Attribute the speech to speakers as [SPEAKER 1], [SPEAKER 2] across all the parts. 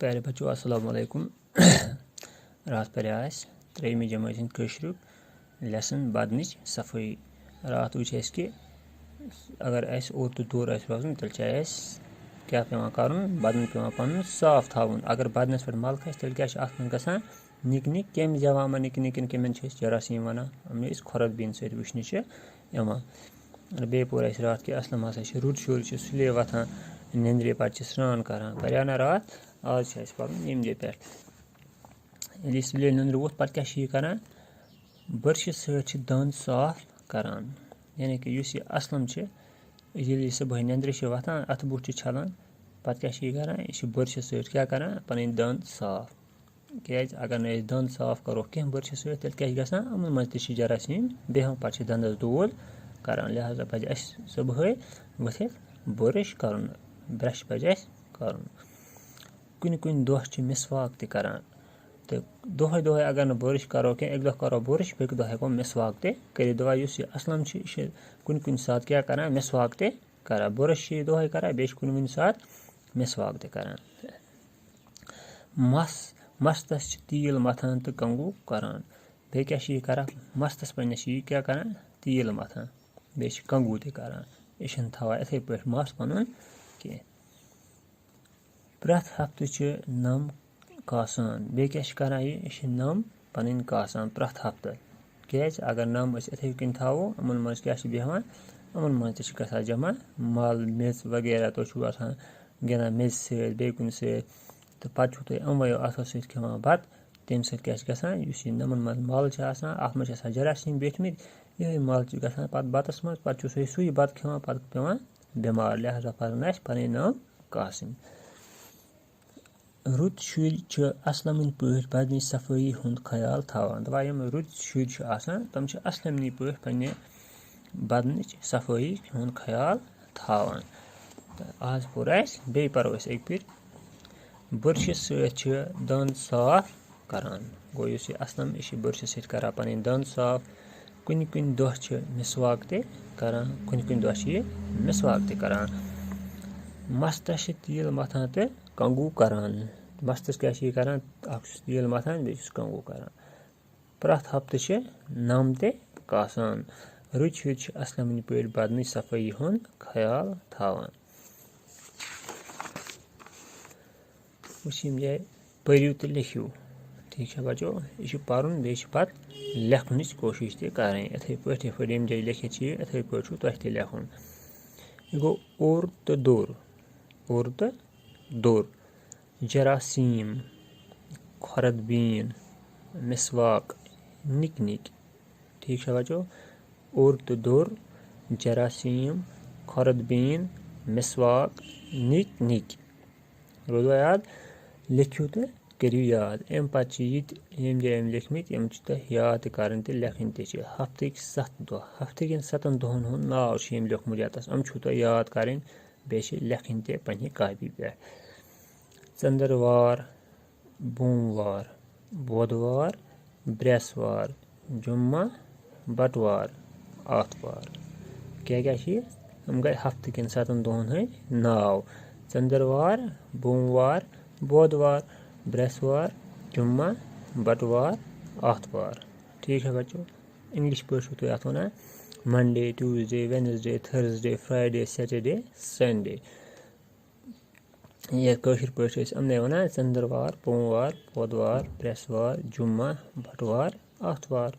[SPEAKER 1] प्यारे बच्चों अस्सलाम वालेकुम। रात पर त्रेमी जमात हंद कशरुक लेसन बदनच सफाई। रात वुच कि अगर और तो दूर रोजन तेल क्या पेवान कर बदन पेवान पन साफ थवन। अगर बदनस पे मल खस तेल क्या गसान निक निक केम जवामा निक निकन केमन जरासीम वन खुरद बीन सत वुचन बे पोर रात कि असलम हसा रुद शुर सुले वथान नंद्रे पे स्नान करान पर्या ना रात आज पर यमजे पे सुले नंद्र वोथ पे क्या करान ब्रश सत दंद साफ करान। यानी कि यह असलम ये सुबह नंद्र वथान अथ बुथ छलान पे क्या करान यह ब्रश सत क्या करान पन दंद साफ। क्या अगर न दंद साफ करो कह ब्रश सत क्या गसान यमन मज जरासीम बेहान पे दंदस दूल करान। लिहाजा पे सुबह वथित ब्रश कर ब्रश पे कर कुन कुन दह मिसवाक करान तो दोहे दोहे अगर न ब्रश करो कह एक दह करो ब्रश बेक दह हेको मिसवाक कर दवा असलम कुन कुन सात क्या करान मिसवाक करान ब्रश दोहे करान बे कुन कुन सात मिसवाक करान। मस्तस तील मथान तो कंगू करान बे क्या करान मस्तस पे क्या करान तील मथान बे कंगू करान यह थवान इथे पे मस पन कह। प्रथ हफ्त नम कासान बे क्या करान यह नम पन कासान प्रथ हफ्त क्या अगर नम इथे कन थो यमन मज क्या बेहान यमन मज गसान जमा मल मेज वगैरह तो गिंदान मेज सत बे कुन सत तो पे तुम अमो अथो सत खेवान बत तम सत क्या गसान नमन मज मल अत मज जरासीम बेठमित यह मल गसान पे बतस मज पे सू बत खेवान पे पेवान बीमार। लिहाजा पजन पन नम कासन। रुद शुर असलम पे बदन सफाई हुंद ख्याल थवान दपा यम रुद शुर तम असलम पे पे बदन सफाई हुंद ख्याल थवान। आज पोर बे परो एक फिर ब्रश सत दंद साफ करान गो असलम यह ब्रश सत करान पन दंद साफ कुन कुन दह मिसवाक करान कुन कुन दह मिसवाक करान। मस्तस तील मथान तो कंगू करान मस्तस क्या करान तील मथान बे कंगू करान। प्रथ हफ्त नम कासान रुद शुर असलम पे बदन सफाई हुंद ख्याल थवान। पढ़ो तो लिखो ठीक है बच्चों यह पढ़न बे पे लेखन कोशिश करें इथे पे यम जाए लिखित इथे पे तुम लिखुन। यह गो और तो दूर जरासीम खुरदबीन मिसवाक निक निक ठीक है बच्चों और तो दूर जरासीम खुरदबीन मिसवाक निक निक रोजो याद लिखो तो करो याद अम पे यम जाए लिखमित यम याद कर लेखन हफ्त 7 दह हफ्त 7 दहन हुंद नाव यम लिखमुत यतस याद कर बे लेखन पे कापी पे। चंद्रवार बोमवार बुधवार ब्रेसवार जुम्मा बटवार आतवार क्या हम गए हफ्त 7 दहन हंद नाव चंद्रवार बोमवार बुधवार ब्रेसवार जुम्मा बटवार आतवार ठीक है बच्चों। इंग्लिश पे अत one Monday Tuesday Wednesday Thursday Friday Saturday Sunday. यह कशर पे अमने वन चंद्रवार बोमवार बुधवार ब्रेसवार जुम्मा बटवार आतवार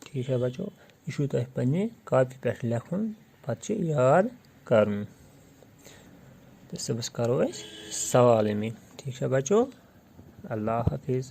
[SPEAKER 1] ठीक है बच्चों। यह तुम पे कापी पे लिखुन पे याद कर तो सुबह करो सवाल ठीक है बच्चों। अल्लाह हाफिज़।